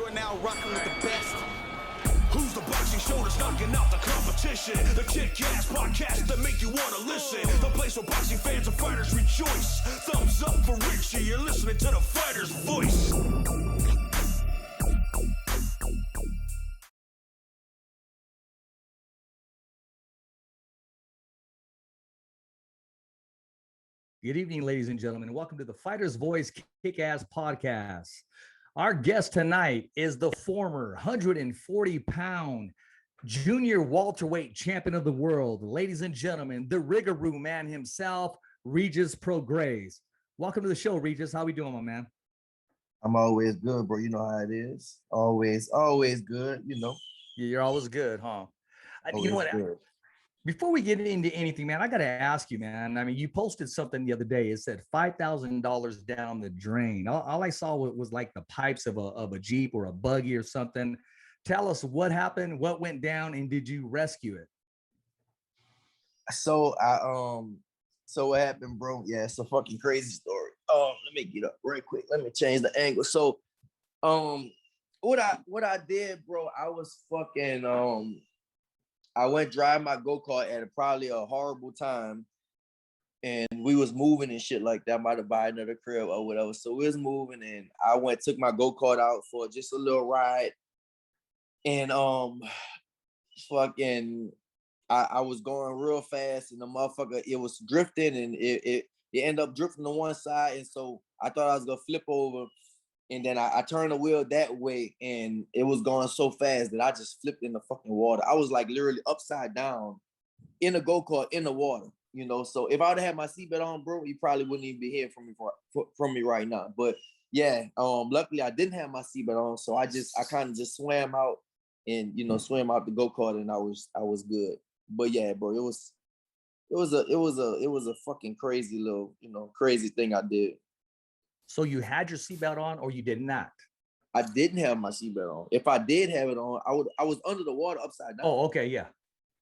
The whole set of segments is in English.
You're now rocking with the best. Who's the boxing show that's knocking out the competition? The kick-ass podcast that make you want to listen. The place where boxing fans and fighters rejoice. Thumbs up for Richie, you're listening to the fighter's voice. Good evening, ladies and gentlemen. Welcome to the Fighter's Voice Kick-Ass Podcast. Our guest tonight is the former 140-pound junior welterweight champion of the world. Ladies and gentlemen, the Rigaroo man himself, Regis Prograis. Welcome to the show, Regis. How we doing, my man? I'm always good, bro. You know how it is. Always good, you know. Yeah, you're always good, huh? You know what? Good. Before we get into anything, man, I got to ask you, man. I mean, you posted something the other day. It said $5,000 down the drain. All I saw was like the pipes of a Jeep or a buggy or something. Tell us what happened, what went down, and did you rescue it? So what happened, bro? Yeah, it's a fucking crazy story. Let me get up right quick. Let me change the angle. So, what I did, bro, I was fucking I went drive my go-kart at probably a horrible time, and we was moving and shit like that. I might have buy another crib or whatever. So we was moving, and I took my go-kart out for just a little ride, and I was going real fast, and the motherfucker, it was drifting, and it ended up drifting to one side, and so I thought I was gonna flip over. And then I turned the wheel that way, and it was going so fast that I just flipped in the fucking water. I was like literally upside down in a go-kart in the water, you know. So if I would have had my seatbelt on, bro, you probably wouldn't even be hearing from me right now. But yeah, luckily I didn't have my seatbelt on, so I kind of just swam out and swam out the go-kart, and I was good. But yeah, bro, it was a fucking crazy little crazy thing I did. So you had your seatbelt on, or you did not? I didn't have my seatbelt on. If I did have it on, I was under the water upside down. Oh, okay, yeah.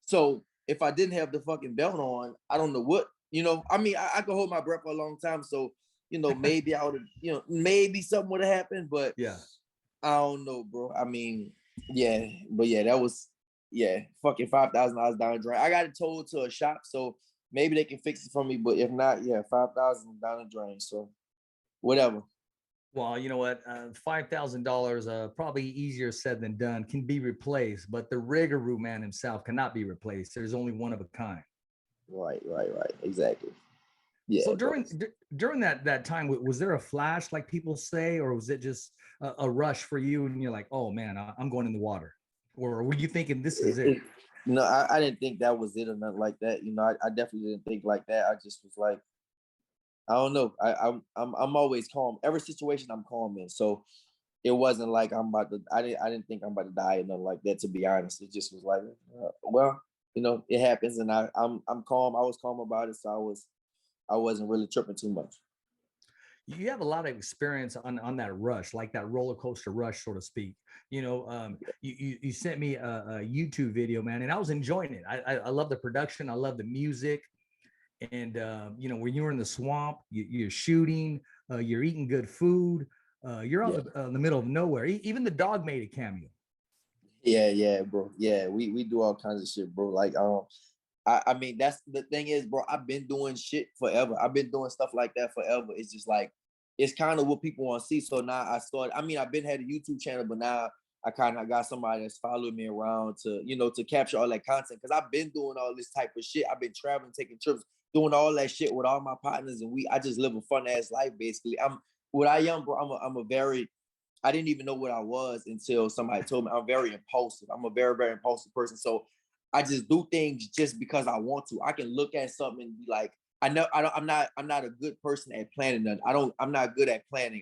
So if I didn't have the fucking belt on, I don't know what, I mean, I could hold my breath for a long time. So, maybe I would have, maybe something would have happened, but yeah, I don't know, bro. I mean, yeah, but yeah, that was, fucking $5,000 down the drain. I got it towed to a shop, so maybe they can fix it for me. But if not, yeah, $5,000 down the drain. So whatever. Well, you know what? $5,000, probably easier said than done, can be replaced, but the Rigaroo man himself cannot be replaced. There's only one of a kind. Right. Exactly. Yeah. So during that time, was there a flash, like people say, or was it just a rush for you, and you're like, oh man, I'm going in the water, or were you thinking this is it? No, I didn't think that was it or nothing like that. I definitely didn't think like that. I just was like, I don't know. I'm always calm. Every situation I'm calm in. So it wasn't like I didn't think I'm about to die or nothing like that, to be honest. It just was like, well, it happens, and I'm calm. I was calm about it, so I wasn't really tripping too much. You have a lot of experience on that rush, like that roller coaster rush, so to speak. You sent me a YouTube video, man, and I was enjoying it. I love the production. I love the music. And, when you're in the swamp, you're shooting, you're eating good food, you're out in the middle of nowhere. Even the dog made a cameo. Yeah, bro. Yeah, we do all kinds of shit, bro. Like, I mean, that's the thing is, bro, I've been doing shit forever. I've been doing stuff like that forever. It's just like, it's kind of what people want to see. So now I've been had a YouTube channel, but now I kind of got somebody that's following me around to capture all that content. Cause I've been doing all this type of shit. I've been traveling, taking trips, doing all that shit with all my partners. And I just live a fun ass life, basically. Bro, I didn't even know what I was until somebody told me. I'm very impulsive. I'm a very, very impulsive person. So I just do things just because I want to. I can look at something and be like, I'm not a good person at planning nothing. I'm not good at planning.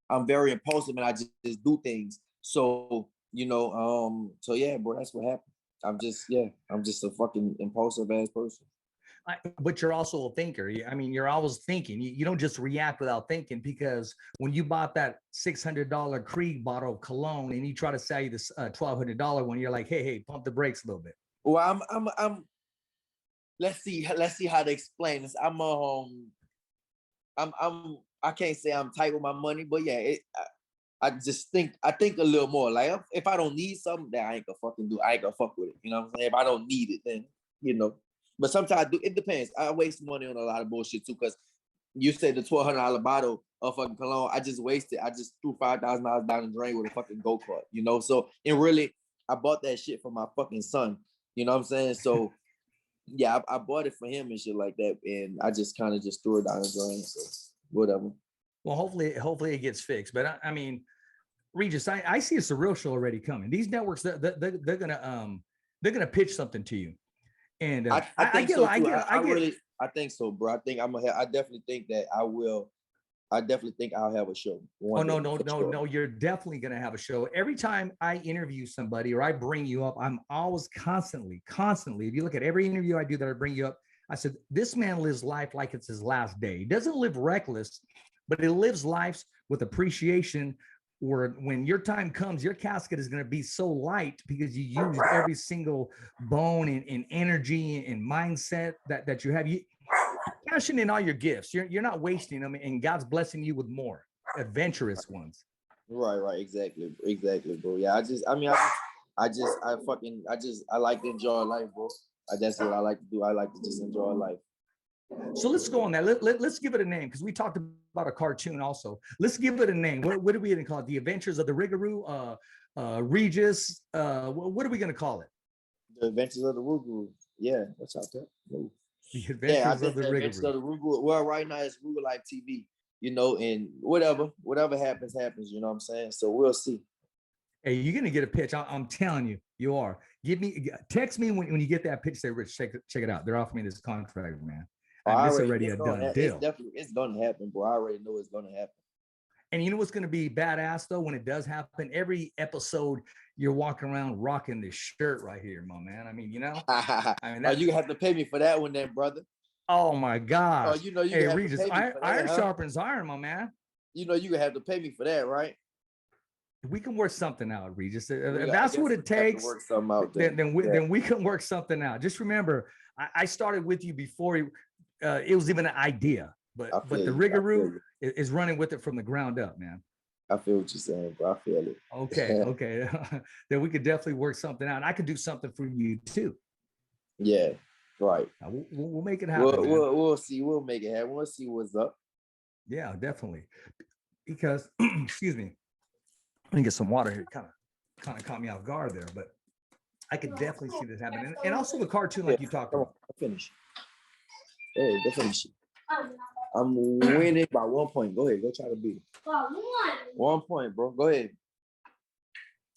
I'm very impulsive, and I just do things. So, so yeah, bro, that's what happened. I'm just a fucking impulsive ass person. But you're also a thinker. I mean, you're always thinking. You don't just react without thinking, because when you bought that $600 Krieg bottle of cologne and he tried to sell you this $1,200 one, you're like, hey, pump the brakes a little bit. Well, I'm let's see how to explain this. I can't say I'm tight with my money, but yeah, I think a little more. Like if I don't need something, then I ain't gonna fucking do. I ain't gonna fuck with it. You know what I'm saying? If I don't need it, then you know. But sometimes I do. It depends. I waste money on a lot of bullshit too. Cause you said the $1,200 bottle of fucking cologne. I just wasted. I just threw $5,000 down the drain with a fucking go-kart. You know. So and really, I bought that shit for my fucking son. You know what I'm saying? So yeah, I bought it for him and shit like that, and I just kind of just threw it down the drain. So whatever. Well, hopefully it gets fixed. But I mean, Regis, I see it's a real show already coming. These networks, they're gonna pitch something to you, and I think so too. I think so, bro. I definitely think that I will. I definitely think I'll have a show. Oh no! You're definitely gonna have a show. Every time I interview somebody or I bring you up, I'm always constantly. If you look at every interview I do that I bring you up, I said this man lives life like it's his last day. He doesn't live reckless, but he lives lives with appreciation. Where when your time comes, your casket is going to be so light because you use every single bone and energy and mindset that you have. You cashing in all your gifts. You're not wasting them, and God's blessing you with more adventurous ones. Right, exactly, bro. Yeah, I like to enjoy life, bro. That's what I like to do. I like to just enjoy life. So let's go on that. Let's give it a name because we talked about a cartoon also. Let's give it a name. What are we going to call it? The Adventures of the Rigaroo, Regis. What are we going to call it? The Adventures of the Rigaroo. Yeah, what's out there? The Adventures of the Rigaroo. Well, right now it's Ruger Life TV, you know, and whatever happens, you know what I'm saying? So we'll see. Hey, you're going to get a pitch. I'm telling you, you are. Text me when you get that pitch. Say, Rich, check it out. They're offering me this contract, man. It's already a done deal. It's gonna happen, bro. I already know it's gonna happen. And you know what's gonna be badass though when it does happen? Every episode you're walking around rocking this shirt right here, my man. I mean, you know. I mean, you have to pay me for that one, then, brother. Oh my gosh. Oh, you know you hey, have Regis, to pay me for that, iron sharpens iron, my man. You know you have to pay me for that, right? We can work something out, Regis. If that's what it takes, work something out, then we can work something out. Just remember, I started with you before it was even an idea, but the Rigaroo is running with it from the ground up, man. I feel what you're saying, bro. I feel it. Okay. Then we could definitely work something out. And I could do something for you too. Yeah, right. We'll make it happen. We'll see. We'll make it happen. We'll see what's up. Yeah, definitely. Because, excuse me, let me get some water here. Kind of caught me off guard there, but I could definitely see this happening. And also the cartoon, like you talked about. I'll finish. Hey, go finish. I'm winning by 1 point. Go ahead. Go try to beat it. 1 point, bro. Go ahead.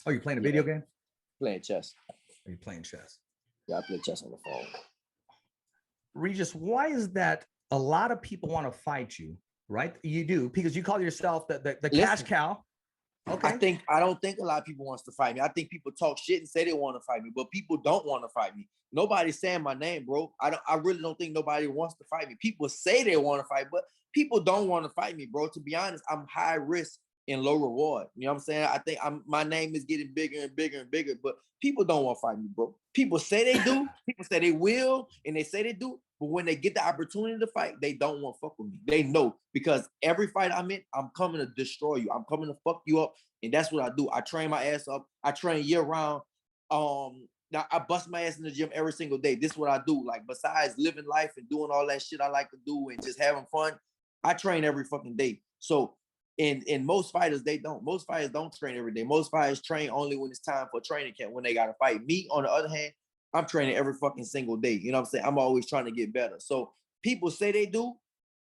Oh, you're playing a video game? Playing chess. Are you playing chess? Yeah, I play chess on the phone. Regis, why is that a lot of people want to fight you, right? You do, because you call yourself the cash cow. Okay. I don't think a lot of people wants to fight me. I think people talk shit and say they want to fight me, but people don't want to fight me. Nobody's saying my name, bro. I really don't think nobody wants to fight me. People say they want to fight, but people don't want to fight me, bro. To be honest, I'm high risk and low reward. You know what I'm saying? I think my name is getting bigger and bigger and bigger, but people don't want to fight me, bro. People say they do, people say they will, and they say they do, but when they get the opportunity to fight, they don't want to fuck with me. They know, because every fight I'm in, I'm coming to destroy you. I'm coming to fuck you up, and that's what I do. I train my ass up. I train year round. Now I bust my ass in the gym every single day. This is what I do. Like, besides living life and doing all that shit I like to do and just having fun, I train every fucking day. So in most fighters, they don't. Most fighters don't train every day. Most fighters train only when it's time for training camp, when they got to fight. Me, on the other hand, I'm training every fucking single day. You know what I'm saying? I'm always trying to get better. So people say they do,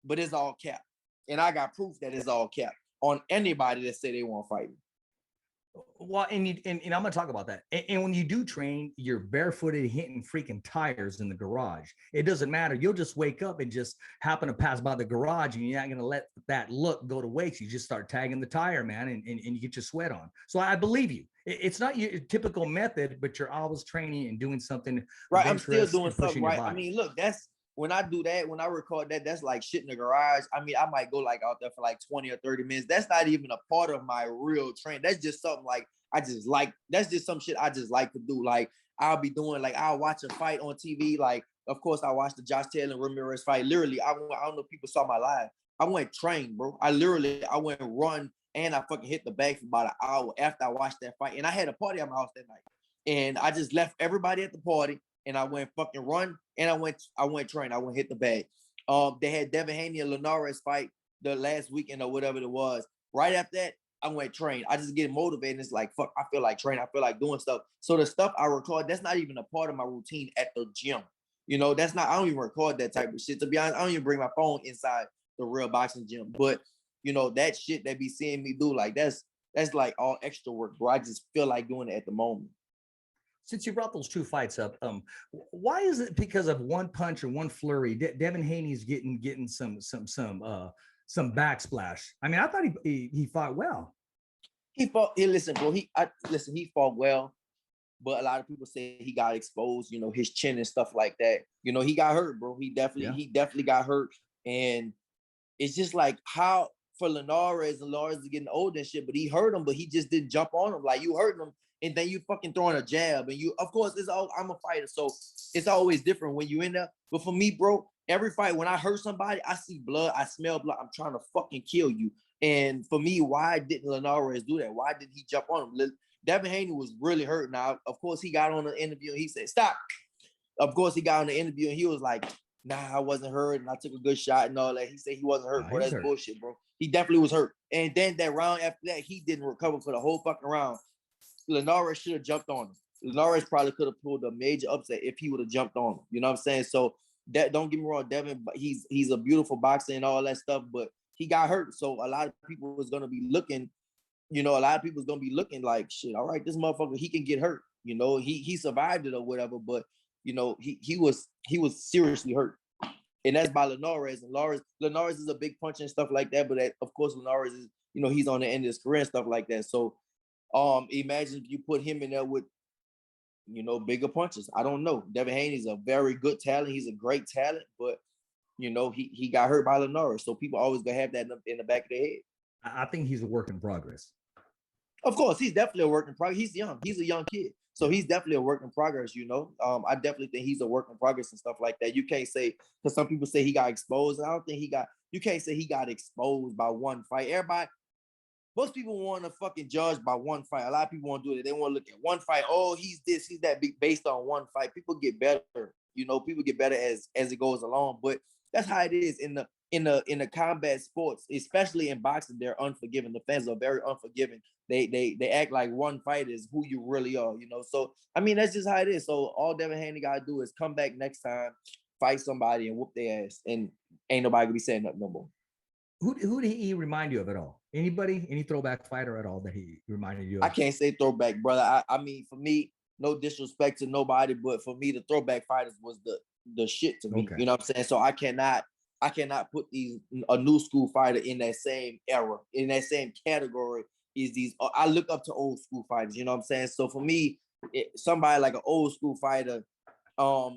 but it's all cap. And I got proof that it's all cap on anybody that say they want to fight me. Well, and I'm going to talk about that. And when you do train, you're barefooted hitting freaking tires in the garage. It doesn't matter. You'll just wake up and just happen to pass by the garage, and you're not going to let that look go to waste. You just start tagging the tire, man, and you get your sweat on. So I believe you. It's not your typical method, but you're always training and doing something. Right. I'm still doing something right. I mean, look, when I do that, when I record that, that's like shit in the garage. I mean, I might go like out there for like 20 or 30 minutes. That's not even a part of my real training. That's just something like that's just some shit I just like to do. Like, I'll be doing, like, I'll watch a fight on TV. Like, of course, I watched the Josh Taylor and Ramirez fight. Literally, I don't know if people saw my live. I went train, bro. I went run and I fucking hit the bag for about an hour after I watched that fight. And I had a party at my house that night. And I just left everybody at the party and I went fucking run and I went train. I went hit the bag. They had Devin Haney and Linares fight the last weekend or whatever it was. Right after that, I went train. I just get motivated. It's like, fuck, I feel like training. I feel like doing stuff. So the stuff I record, that's not even a part of my routine at the gym. You know, that's not, I don't even record that type of shit. To be honest, I don't even bring my phone inside the real boxing gym. But, you know, that shit they be seeing me do, like, that's like all extra work, bro. I just feel like doing it at the moment. Since you brought those two fights up, why is it because of one punch or one flurry, Devin Haney's getting some backsplash? I mean, I thought he fought well. He fought. Listen, bro. He fought well, but a lot of people say he got exposed. You know, his chin and stuff like that. You know, he got hurt, bro. He definitely got hurt, and it's just like how for Linares is getting old and shit, but he hurt him, but he just didn't jump on him. Like, you hurt him, and then you fucking throwing a jab, and you, of course, I'm a fighter, so it's always different when you in there. But for me, bro, every fight when I hurt somebody, I see blood, I smell blood. I'm trying to fucking kill you. And for me, why didn't Linares do that? Why didn't he jump on him? Devin Haney was really hurt. Now, of course, he got on the interview and he said, "Stop." Of course, he got on the interview and he was like, "Nah, I wasn't hurt, and I took a good shot and all that." He said he wasn't hurt, bro. That's bullshit, bro. He definitely was hurt. And then that round after that, he didn't recover for the whole fucking round. Linares should have jumped on him. Linares probably could have pulled a major upset if he would have jumped on him. You know what I'm saying? So that, don't get me wrong, Devin, but he's a beautiful boxer and all that stuff, but he got hurt. So a lot of people was gonna be looking, you know, like, shit, all right, this motherfucker, he can get hurt. You know, he survived it or whatever, but you know, he was seriously hurt. And that's by Linares. And Linares is a big puncher and stuff like that. But of course, Linares is, you know, he's on the end of his career and stuff like that. So imagine if you put him in there with, you know, bigger punches. I don't know. Devin Haney's a very good talent. He's a great talent, but you know, he got hurt by Linares. So people always gonna have that in the back of their head. I think he's a work in progress. Of course, he's definitely a work in progress. He's young. He's a young kid. So he's definitely a work in progress, you know. I definitely think he's a work in progress and stuff like that. You can't say, because some people say he got exposed. I don't think you can't say he got exposed by one fight. Most people want to fucking judge by one fight. A lot of people want to do it. They want to look at one fight. Oh, he's this, he's that, based on one fight. People get better, you know. People get better as it goes along. But that's how it is in the combat sports, especially in boxing. They're unforgiving. The fans are very unforgiving. They act like one fight is who you really are, you know. So I mean, that's just how it is. So all Devin Haney gotta do is come back next time, fight somebody, and whoop their ass, and ain't nobody gonna be saying nothing no more. Who did he remind you of at all? Anybody? Any throwback fighter at all that he reminded you of? I can't say throwback, brother. I mean, for me, no disrespect to nobody, but for me, the throwback fighters was the shit to me. Okay. You know what I'm saying? So I cannot put a new school fighter in that same era, in that same category. I look up to old school fighters. You know what I'm saying? So for me, somebody like an old school fighter,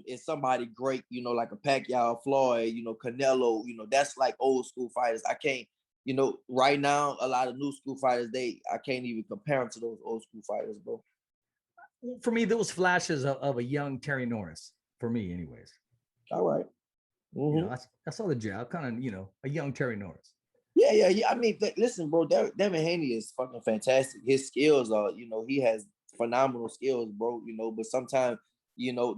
is somebody great, you know, like a Pacquiao, Floyd, you know, Canelo, you know, that's like old school fighters. I can't, you know, right now, a lot of new school fighters, I can't even compare them to those old school fighters, bro. For me, there was flashes of a young Terry Norris, for me anyways. All right. Mm-hmm. You know, I saw the jab, kind of, you know, a young Terry Norris. Yeah. I mean, listen, bro, Devin Haney is fucking fantastic. His skills are, you know, he has phenomenal skills, bro, you know, but sometimes, you know,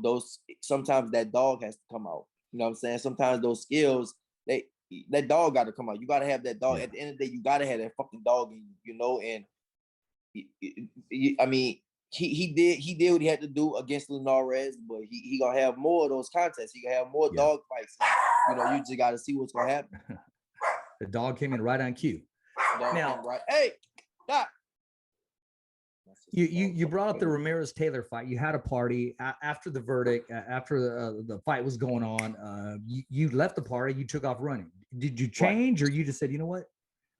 sometimes that dog has to come out. You know what I'm saying? Sometimes those skills, that dog got to come out. You got to have that dog. Yeah. At the end of the day, you got to have that fucking dog in you, you know? And I mean, he did what he had to do against Linares, but he gonna have more of those contests. He gonna have more dog fights. You know, you just got to see what's gonna happen. The dog came in right on cue. Now, right. Hey, stop. You brought up the Ramirez Taylor fight. You had a party after the verdict, after the fight was going on. You left the party. You took off running. Did you change, or you just said, you know what,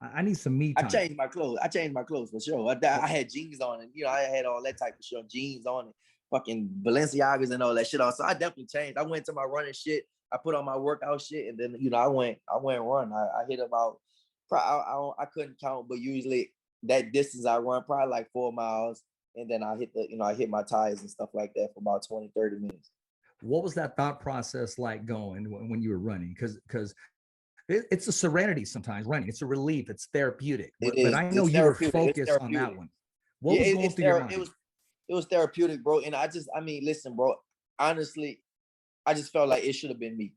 I need some me time? I changed my clothes for sure. I had jeans on, and you know, I had all that type of shit, jeans on, and fucking Balenciagas and all that shit on. So I definitely changed. I went to my running shit. I put on my workout shit, and then, you know, I went run. I hit about, I couldn't count, but usually that distance I run probably like 4 miles, and then I hit my tires and stuff like that for about 20, 30 minutes. What was that thought process like going when you were running? Because It's a serenity sometimes running. It's a relief. It's therapeutic. It But is. I know It's you were therapeutic. It's focused on therapeutic. that one. What was going through your mind? It was therapeutic, bro. And I mean, listen, bro. Honestly, I just felt like it should have been me.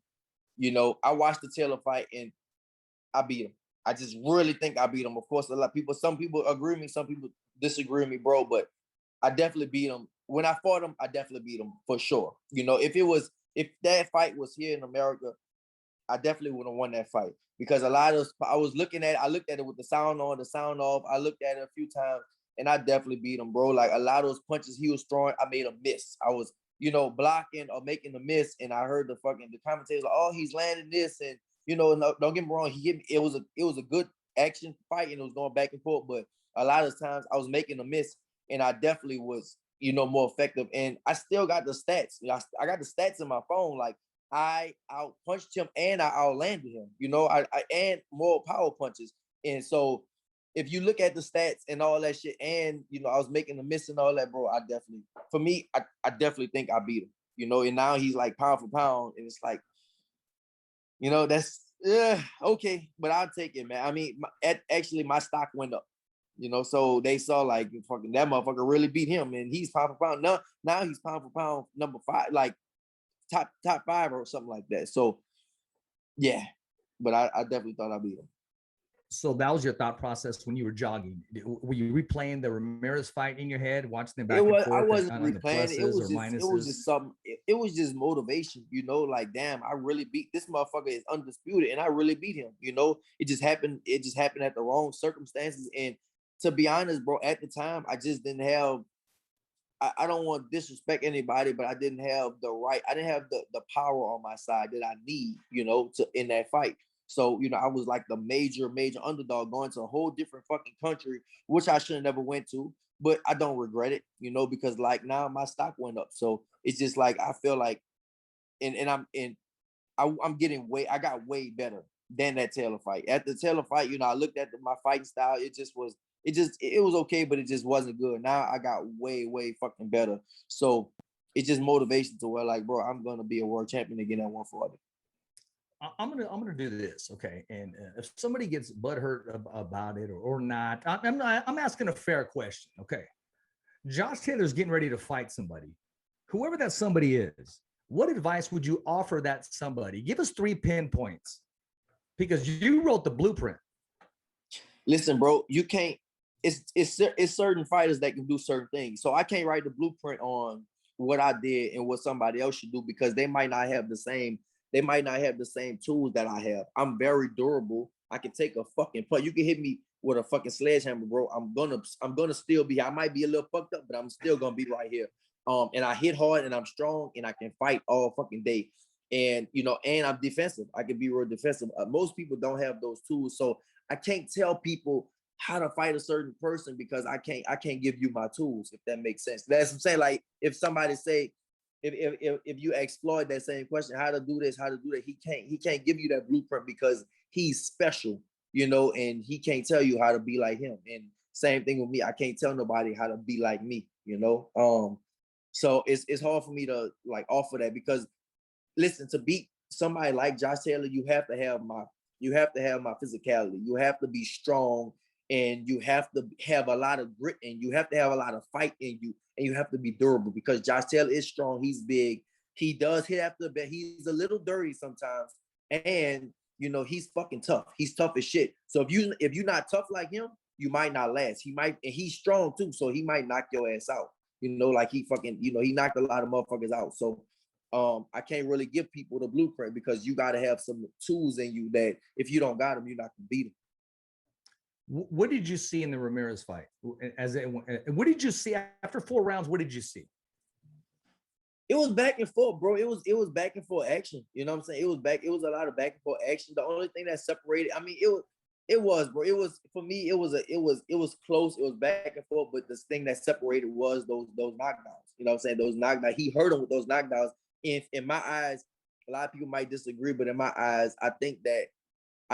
You know, I watched the Taylor fight and I beat him. I just really think I beat him. Of course, a lot of people, some people agree with me, some people disagree with me, bro. But I definitely beat him. When I fought him, I definitely beat him for sure. You know, if that fight was here in America, I definitely would have won that fight because a lot of I looked at it with the sound on, the sound off. I looked at it a few times and I definitely beat him, bro. Like a lot of those punches he was throwing, I made him miss. I was, blocking or making the miss, and I heard the commentators like, oh, he's landing this, and no, don't get me wrong, he hit me. It was a good action fight, and it was going back and forth, but a lot of times I was making a miss, and I definitely was, more effective. And I still got the stats. I got the stats in my phone, like. I out punched him and I outlanded him, I and more power punches. And so if you look at the stats and all that shit, and I was making a miss and all that, bro, I definitely think I beat him, and now he's like pound for pound, and it's like, that's okay, but I'll take it, man. I mean, actually my stock went up, so they saw like fucking that motherfucker really beat him, and he's pound for pound. Now he's pound for pound number 5, like top 5 or something like that. So yeah, but I definitely thought I beat him. So that was your thought process when you were jogging. Were you replaying the Ramirez fight in your head, watching them back and forth? I wasn't on the replaying it. It was just something. It was just motivation, like, damn, I really beat this motherfucker, is undisputed, and I really beat him. It just happened. It just happened at the wrong circumstances. And to be honest, bro, at the time, I just didn't have. I don't want to disrespect anybody, but I didn't have the power on my side that I need, to in that fight. So, I was like the major underdog going to a whole different fucking country, which I should have never went to, but I don't regret it, because like now my stock went up. So it's just like, I feel like, I'm getting I got way better than that Taylor fight. At the Taylor fight, I looked at my fighting style. It was okay, but it just wasn't good. Now I got way fucking better. So it's just motivation to where, like, bro, I'm gonna be a world champion again at 140. I'm gonna do this, okay? And if somebody gets butthurt about it or not, I'm asking a fair question, okay? Josh Taylor's getting ready to fight somebody, whoever that somebody is. What advice would you offer that somebody? Give us 3 pinpoints, because you wrote the blueprint. Listen, bro, you can't. It's certain fighters that can do certain things. So I can't write the blueprint on what I did and what somebody else should do, because they might not have the same. They might not have the same tools that I have. I'm very durable. I can take a fucking punch. You can hit me with a fucking sledgehammer, bro. I'm gonna still be. I might be a little fucked up, but I'm still gonna be right here. And I hit hard, and I'm strong, and I can fight all fucking day. And and I'm defensive. I can be real defensive. Most people don't have those tools, so I can't tell people how to fight a certain person, because I can't give you my tools, if that makes sense. That's what I'm saying. Like, if somebody say, if you exploit that same question, how to do this, how to do that, he can't give you that blueprint, because he's special, and he can't tell you how to be like him. And same thing with me. I can't tell nobody how to be like me, so it's hard for me to like offer that, because listen, to beat somebody like Josh Taylor, you have to have my physicality. You have to be strong, and you have to have a lot of grit, and you have to have a lot of fight in you, and you have to be durable, because Josh Taylor is strong. He's big. He does hit after the bet. He's a little dirty sometimes, and he's fucking tough. He's tough as shit. So if you're not tough like him, you might not last. He might, and he's strong too, so he might knock your ass out. Like he fucking, he knocked a lot of motherfuckers out. So I can't really give people the blueprint, because you got to have some tools in you that if you don't got them, you're not gonna beat them. What did you see in the Ramirez fight? What did you see after 4 rounds? What did you see? It was back and forth, bro. It was back and forth action. You know what I'm saying? It was a lot of back and forth action. The only thing that separated, I mean, it was, bro. It was, for me, it was close. It was back and forth, but this thing that separated was those knockdowns. You know what I'm saying? Those knockdowns. He hurt him with those knockdowns. In my eyes, a lot of people might disagree, but in my eyes, I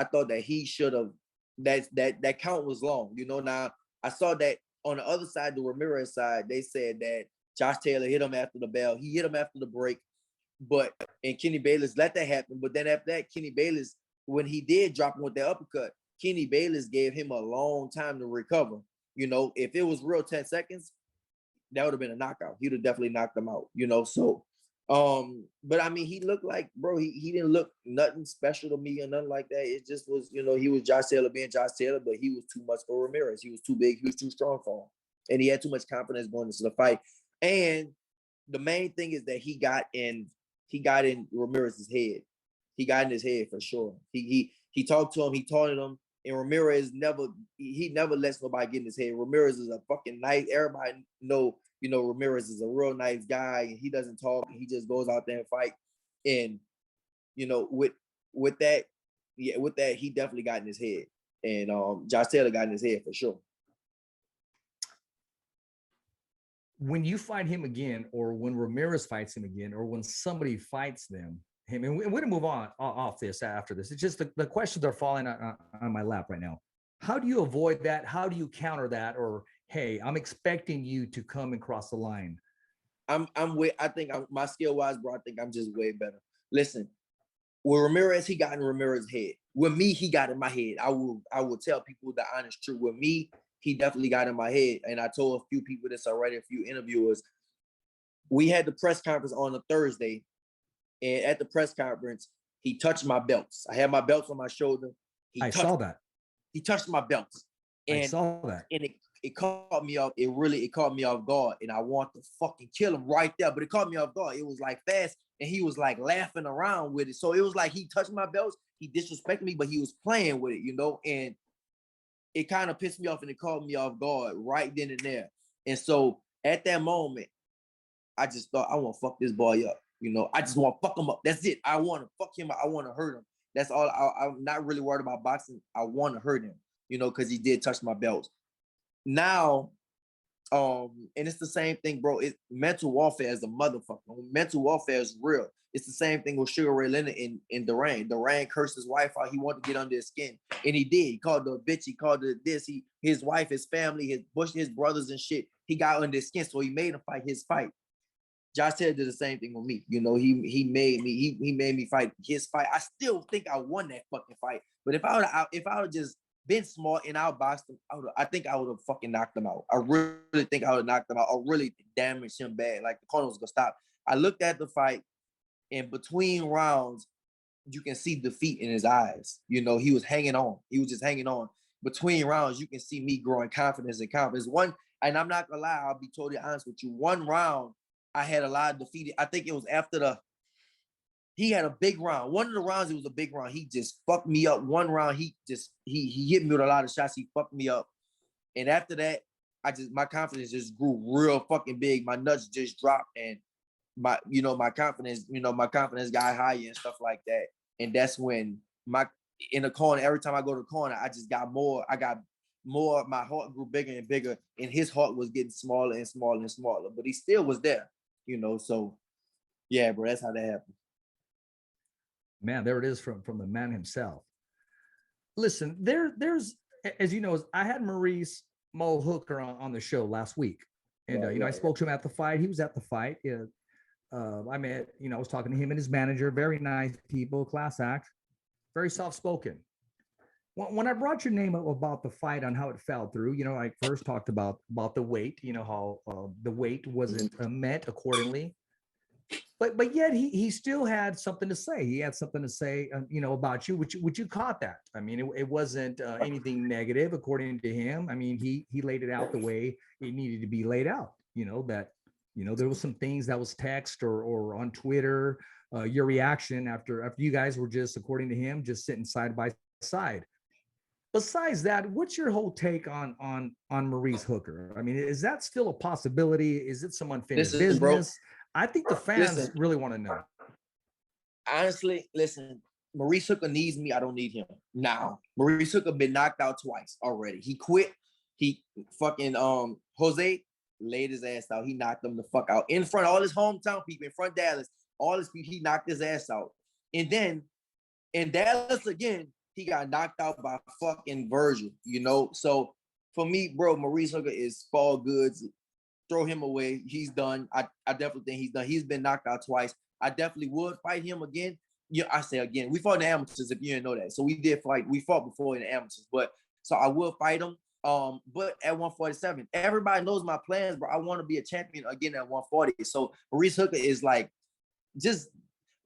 thought that he should have. That count was long. Now I saw that on the other side, the Ramirez side, they said that Josh Taylor hit him after the bell. He hit him after the break, and Kenny Bayless let that happen. But then after that, Kenny Bayless when he did drop him with that uppercut, Kenny Bayless gave him a long time to recover. You know, if it was real 10 seconds, that would have been a knockout. He'd have definitely knocked him out, you know. So, but I mean, he looked like, bro, he didn't look nothing special to me or nothing like that. It just was, you know, he was Josh Taylor being Josh Taylor, but he was too much for Ramirez. He was too big, he was too strong for him. And he had too much confidence going into the fight. And the main thing is that he got in Ramirez's head. He got in his head for sure. He talked to him, he taunted him, and Ramirez never lets nobody get in his head. Ramirez is a fucking nice. Everybody know, you know, Ramirez is a real nice guy, and he doesn't talk, and he just goes out there and fight. And you know, with that, he definitely got in his head. And Josh Taylor got in his head for sure. When you fight him again, or when Ramirez fights him again, or when somebody fights him, and we're gonna move on off this after this. It's just the questions are falling on my lap right now. How do you avoid that? How do you counter that? Or hey, I'm expecting you to come and cross the line. I think my skill wise, bro, I think I'm just way better. Listen, with Ramirez, he got in Ramirez's head. With me, he got in my head. I will tell people the honest truth. With me, he definitely got in my head. And I told a few people this already, a few interviewers. We had the press conference on a Thursday. And at the press conference, he touched my belts. I had my belts on my shoulder. I saw that. He touched my belts. And I saw that. And it caught me off. It caught me off guard. And I want to fucking kill him right there. But it caught me off guard. It was like fast. And he was like laughing around with it. So it was like he touched my belts. He disrespected me, but he was playing with it, you know? And it kind of pissed me off and it caught me off guard right then and there. And so at that moment, I just thought, I want to fuck this boy up. You know, I just want to fuck him up. That's it. I want to fuck him up. I want to hurt him. That's all. I'm not really worried about boxing. I want to hurt him, you know, because he did touch my belts. Now, and it's the same thing, bro. It's mental warfare is a motherfucker. Mental warfare is real. It's the same thing with Sugar Ray Leonard in Duran. Duran cursed his wife out. He wanted to get under his skin, and he did. He called her a bitch. He called her this. His wife, his family, his brothers and shit. He got under his skin, so he made him fight his fight. Josh Taylor did the same thing with me. You know, he made me fight his fight. I still think I won that fucking fight. But if I would just been smart and outboxed him, I think I would have fucking knocked him out. I really think I would have knocked him out. I really damaged him bad. Like the corner was gonna stop. I looked at the fight, and between rounds, you can see defeat in his eyes. You know, he was hanging on. He was just hanging on. Between rounds, you can see me growing confidence and confidence. And I'm not gonna lie, I'll be totally honest with you. One round, I had a lot of defeated. I think it was after he had a big round. One of the rounds, it was a big round. He just fucked me up. One round, he hit me with a lot of shots. He fucked me up. And after that, my confidence just grew real fucking big. My nuts just dropped, and my confidence got higher and stuff like that. And that's when in the corner, every time I go to the corner, I got more, my heart grew bigger and bigger, and his heart was getting smaller and smaller and smaller, but he still was there, you know. So yeah, bro, that's how that happened. Man, there it is from the man himself. Listen, there's, as you know, I had Maurice Mo Hooker on the show last week, and I spoke to him at the fight. He was at the fight. I met, I was talking to him and his manager. Very nice people, class act, very soft spoken. When I brought your name up about the fight on how it fell through, I first talked about the weight, how the weight wasn't met accordingly. But yet he still had something to say. He had something to say, about you, which you caught that. I mean, it wasn't anything negative according to him. I mean, he laid it out the way it needed to be laid out. That there was some things that was text or on Twitter. Your reaction after you guys were just, according to him, just sitting side by side. Besides that, what's your whole take on Maurice Hooker? I mean, is that still a possibility? Is it some unfinished business? Bro, I think the fans really want to know. Honestly, listen, Maurice Hooker needs me. I don't need him. Now, Maurice Hooker been knocked out twice already. He quit. He fucking Jose laid his ass out. He knocked him the fuck out in front of all his hometown people, in front of Dallas. All his people, he knocked his ass out. And then in Dallas again, he got knocked out by fucking Virgil, So for me, bro, Maurice Hooker is fall goods. Throw him away. He's done. I definitely think he's done. He's been knocked out twice. I definitely would fight him again, yeah, I say again, we fought in the amateurs if you didn't know that. So we did fight. We fought before in the amateurs, but so I will fight him. But at 147, everybody knows my plans, bro. I want to be a champion again at 140. So Maurice Hooker is like, just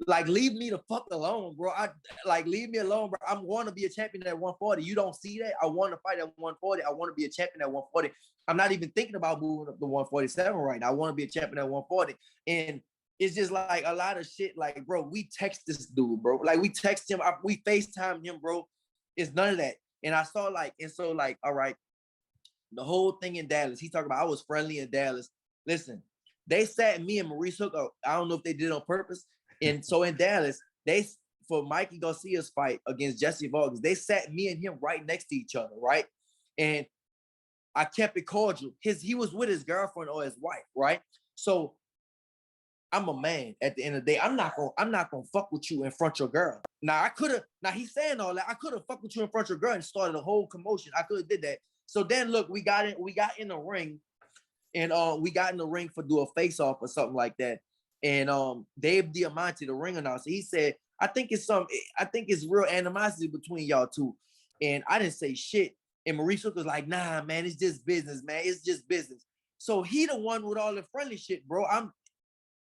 like leave me the fuck alone, bro. I like leave me alone, bro. I want to be a champion at 140. You don't see that? I want to fight at 140. I want to be a champion at 140. I'm not even thinking about moving up to 147 right now. I want to be a champion at 140. And it's just like a lot of shit. Like, bro, we text this dude, bro. Like we text him, we FaceTime him, bro. It's none of that. And I saw like, and so like, all right, the whole thing in Dallas, he talking about I was friendly in Dallas. Listen, they sat me and Maurice Hooker. I don't know if they did it on purpose. And so in Dallas, for Mikey Garcia's fight against Jesse Vargas, they sat me and him right next to each other, right? And I kept it cordial. He was with his girlfriend or his wife, right? So I'm a man at the end of the day. I'm not gonna fuck with you in front of your girl. Now he's saying all that. I could have fucked with you in front of your girl and started a whole commotion. I could have did that. So then look, we got in the ring, and we got in the ring for do a face-off or something like that. And Dave Diamante, the ring announcer, he said, I think it's real animosity between y'all two. And I didn't say shit. And Maurice was like, nah, man, it's just business, man. It's just business. So he the one with all the friendly shit, bro. I'm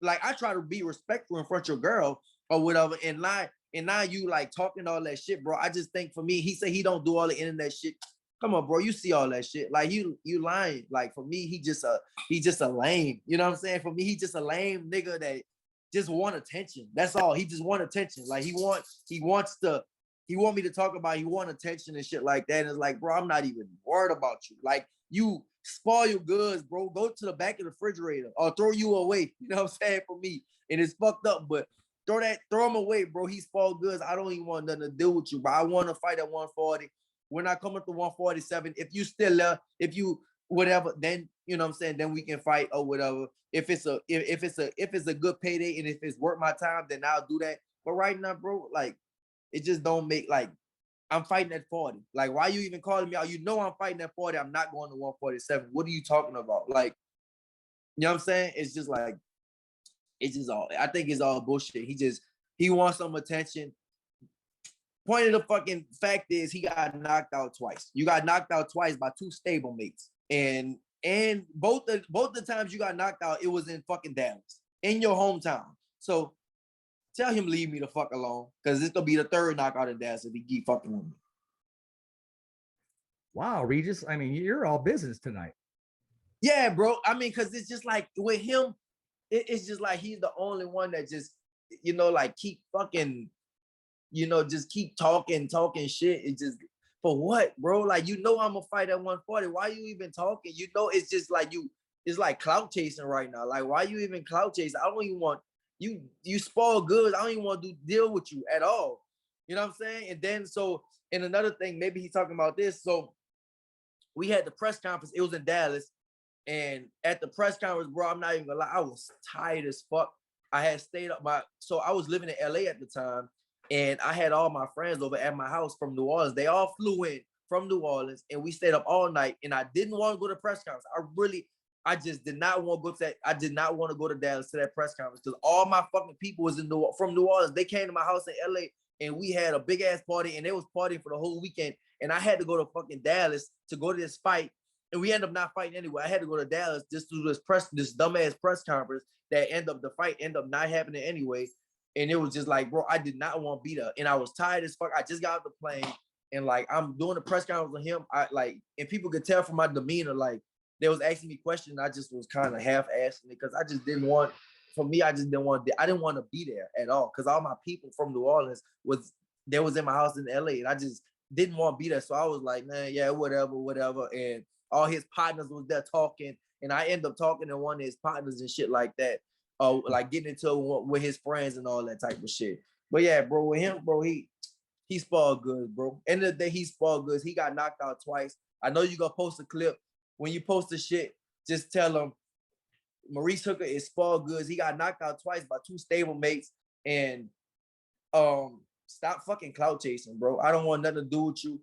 like, I try to be respectful in front of your girl or whatever. And now you like talking all that shit, bro. I just think for me, he said he don't do all the internet shit. Come on, bro. You see all that shit. Like you lying. Like for me, he just a lame. You know what I'm saying? For me, he just a lame nigga that just want attention. That's all. He just want attention. Like he want me to talk about, he want attention and shit like that. And it's like, bro, I'm not even worried about you. Like you spoil your goods, bro. Go to the back of the refrigerator or throw you away. You know what I'm saying? For me. And it's fucked up, but throw him away, bro. He spoiled goods. I don't even want nothing to do with you, bro. I want to fight at 140. We're not coming to 147. If you still if you whatever, then you know what I'm saying, then we can fight or whatever. If it's a good payday and if it's worth my time, then I'll do that. But right now, bro, like it just don't make like I'm fighting at 40. Like, why you even calling me out? You know I'm fighting at 40. I'm not going to 147. What are you talking about? Like, you know what I'm saying? It's just like, it's just all, I think it's all bullshit. He wants some attention. Point of the fucking fact is he got knocked out twice. You got knocked out twice by two stablemates. And both the times you got knocked out, it was in fucking Dallas, in your hometown. So tell him leave me the fuck alone, because this gonna be the third knockout in Dallas if he keep fucking with me. Wow, Regis. I mean, you're all business tonight. Yeah, bro. I mean, because it's just like with him, it's just like he's the only one that just, you know, like keep fucking, you know, just keep talking shit. It's just, for what, bro? Like, you know I'm gonna fight at 140. Why you even talking? You know, it's just like it's like clout chasing right now. Like, why you even clout chasing? I don't even want, you spoil goods. I don't even want to deal with you at all. You know what I'm saying? And then, so, and another thing, maybe he's talking about this. So we had the press conference. It was in Dallas. And at the press conference, bro, I'm not even gonna lie, I was tired as fuck. I had stayed up so I was living in LA at the time. And I had all my friends over at my house from New Orleans. They all flew in from New Orleans, and we stayed up all night. And I didn't want to go to press conference. I just did not want to go to that. I did not want to go to Dallas to that press conference because all my fucking people was from New Orleans. They came to my house in LA, and we had a big ass party, and they was partying for the whole weekend. And I had to go to fucking Dallas to go to this fight, and we ended up not fighting anyway. I had to go to Dallas just to do this dumbass press conference that the fight ended up not happening anyway. And it was just like, bro, I did not want to be there. And I was tired as fuck. I just got off the plane, and like I'm doing the press conference with him. And people could tell from my demeanor, like they was asking me questions. I just was kind of half-assing it because I just didn't want. For me, I didn't want to be there at all because all my people from New Orleans was in my house in LA, and I just didn't want to be there. So I was like, man, yeah, whatever. And all his partners was there talking, and I ended up talking to one of his partners and shit like that. Like getting into with his friends and all that type of shit. But yeah, bro, with him, bro, he spoiled goods, bro. End of the day, he spoiled goods. He got knocked out twice. I know you gonna post a clip. When you post the shit, just tell him Maurice Hooker is spoiled goods. He got knocked out twice by two stablemates. And stop fucking clout chasing, bro. I don't want nothing to do with you.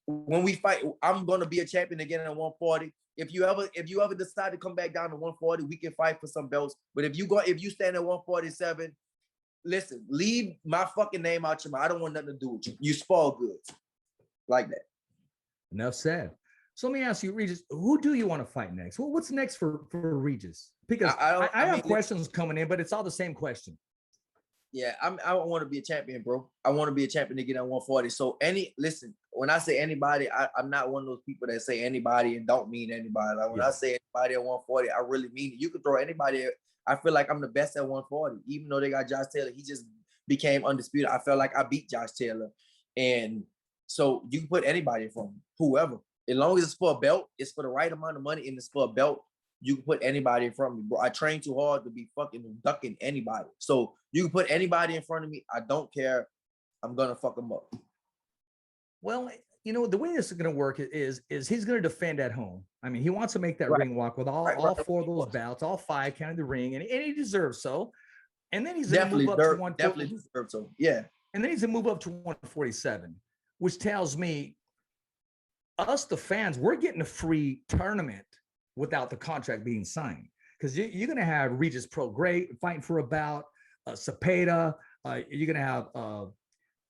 When we fight, I'm gonna be a champion again at 140. If you ever decide to come back down to 140, we can fight for some belts. But if you stand at 147, listen, leave my fucking name out your mouth. I don't want nothing to do with you. You spoil goods. Like that. Enough said. So let me ask you, Regis, who do you want to fight next? Well, what's next for Regis? Because I have questions coming in, but it's all the same question. Yeah, I want to be a champion, bro. I want to be a champion to get at 140. So listen, when I say anybody, I'm not one of those people that say anybody and don't mean anybody. Like when I say anybody at 140, I really mean it. You can throw anybody at, I feel like I'm the best at 140, even though they got Josh Taylor. He just became undisputed. I felt like I beat Josh Taylor. And so you can put anybody in front of me, whoever. As long as it's for a belt, it's for the right amount of money, and it's for a belt, you can put anybody in front of me, bro. I train too hard to be fucking ducking anybody. So you can put anybody in front of me. I don't care. I'm gonna fuck them up. Well, you know, the way this is gonna work is he's gonna defend at home. I mean, he wants to make that ring walk with all four of those bouts, all five counting the ring, and he deserves so. And then he's gonna move up to 140. Definitely deserves so. Yeah. And then he's gonna move up to 147, which tells me us, the fans, we're getting a free tournament without the contract being signed, because you're going to have Regis Prograis fighting for a bout, Cepeda, you're going to have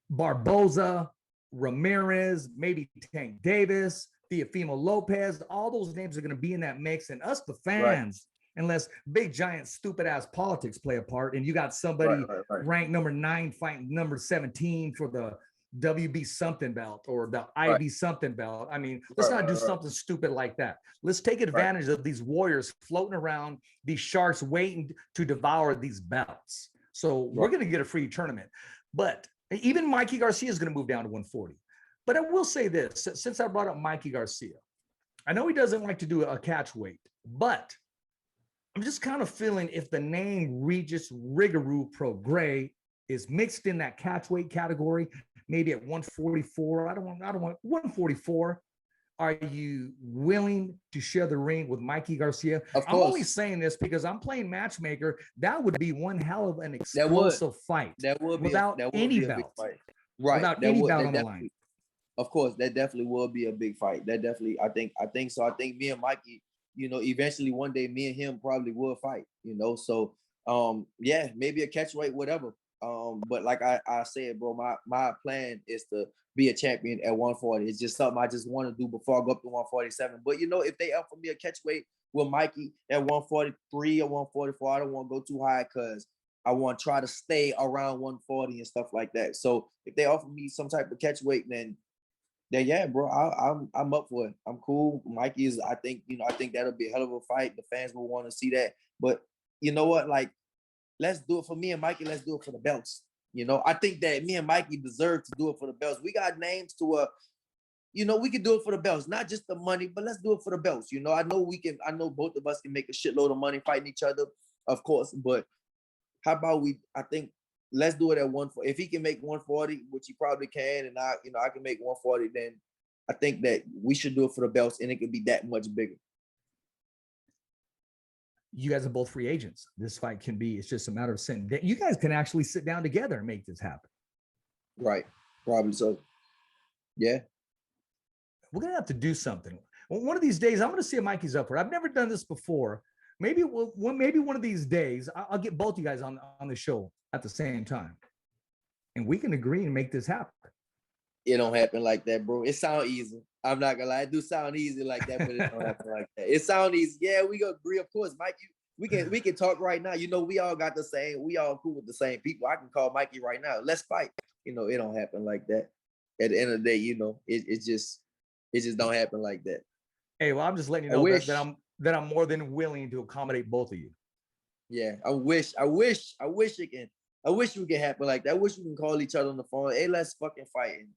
Barboza, Ramirez, maybe Tank Davis, Teofimo Lopez. All those names are going to be in that mix, and us, the fans, unless big, giant, stupid-ass politics play a part, and you got somebody ranked number 9 fighting number 17 for the WB something belt or the IB something belt. I mean, let's not do something stupid like that. Let's take advantage of these warriors floating around, these sharks waiting to devour these belts. So we're going to get a free tournament. But even Mikey Garcia is going to move down to 140. But I will say this, since I brought up Mikey Garcia, I know he doesn't like to do a catch weight, but I'm just kind of feeling if the name Regis Prograis is mixed in that catch weight category, maybe at 144. I don't want 144. Are you willing to share the ring with Mikey Garcia? Of course. I'm only saying this because I'm playing matchmaker. That would be one hell of an explosive fight. That would be without any belt. Right. Without any belt on the line. Of course, that definitely will be a big fight. That definitely, I think so. I think me and Mikey, you know, eventually one day me and him probably will fight, you know. So yeah, maybe a catch weight, whatever. But like I said, bro, my plan is to be a champion at 140. It's just something I just want to do before I go up to 147. But you know, if they offer me a catch weight with Mikey at 143 or 144, I don't want to go too high because I want to try to stay around 140 and stuff like that. So if they offer me some type of catch weight, then yeah, bro, I'm up for it. I'm cool. Mikey is, I think that'll be a hell of a fight. The fans will want to see that. But you know what, like, let's do it for me and Mikey. Let's do it for the belts. You know, I think that me and Mikey deserve to do it for the belts. We got names to, you know, we can do it for the belts, not just the money, but let's do it for the belts. You know, I know both of us can make a shitload of money fighting each other, of course. But how about let's do it at 140. If he can make 140, which he probably can, and I can make 140, then I think that we should do it for the belts, and it could be that much bigger. You guys are both free agents. This fight it's just a matter of sitting. You guys can actually sit down together and make this happen. Right. Probably so. Yeah. We're going to have to do something. One of these days, I'm going to see if Mikey's up for it. I've never done this before. Maybe one of these days, I'll get both you guys on the show at the same time. And we can agree and make this happen. It don't happen like that, bro. It sounds easy. I'm not gonna lie. It do sound easy like that, but it don't happen like that. It sounds easy. Yeah, we gonna agree, of course. Mike, we can talk right now. You know, we all cool with the same people. I can call Mikey right now. Let's fight. You know, it don't happen like that. At the end of the day, you know, it just don't happen like that. Hey, well, I'm just letting you know that I'm more than willing to accommodate both of you. Yeah, I wish we could happen like that. I wish we can call each other on the phone. Hey, let's fucking fight. And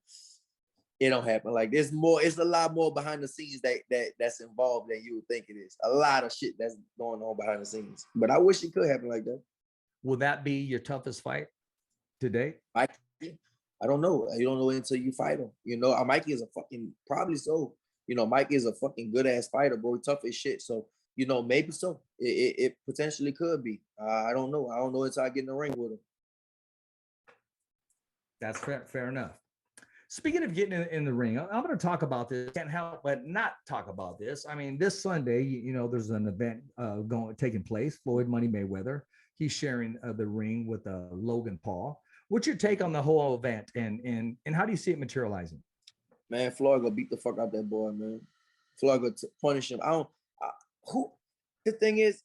it don't happen like this. It's a lot more behind the scenes that's involved than you would think it is. A lot of shit that's going on behind the scenes. But I wish it could happen like that. Will that be your toughest fight to date? I don't know. You don't know until you fight him. You know, Mikey is probably so. You know, Mikey is a fucking good ass fighter, bro. Tough as shit. So, you know, maybe so. It potentially could be. I don't know. I don't know until I get in the ring with him. That's fair enough. Speaking of getting in the ring, I'm going to talk about this. Can't help but not talk about this. I mean, this Sunday, there's an event taking place. Floyd Money Mayweather. He's sharing the ring with Logan Paul. What's your take on the whole event, and how do you see it materializing? Man, Floyd gonna beat the fuck out that boy, man. Floyd gonna punish him. Who? The thing is,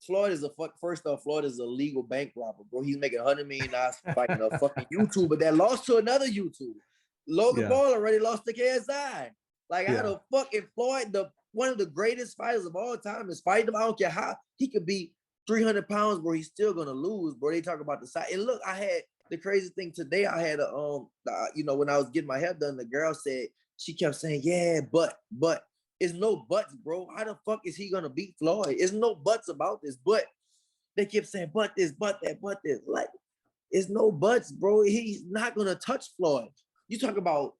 Floyd is first off, Floyd is a legal bank robber, bro. He's making $100 million fighting a fucking YouTuber that lost to another YouTuber. Logan Paul already lost to KSI. Like, how the fuck if Floyd, one of the greatest fighters of all time, is fighting him? I don't care how he could be 300 pounds, bro. He's still gonna lose, bro. They talk about the size. And look, I had the crazy thing today. I had when I was getting my hair done, the girl said, she kept saying, yeah, but. It's no buts, bro. How the fuck is he gonna beat Floyd? There's no buts about this. But they kept saying, but this, but that, but this. Like, it's no buts, bro. He's not gonna touch Floyd. You talk about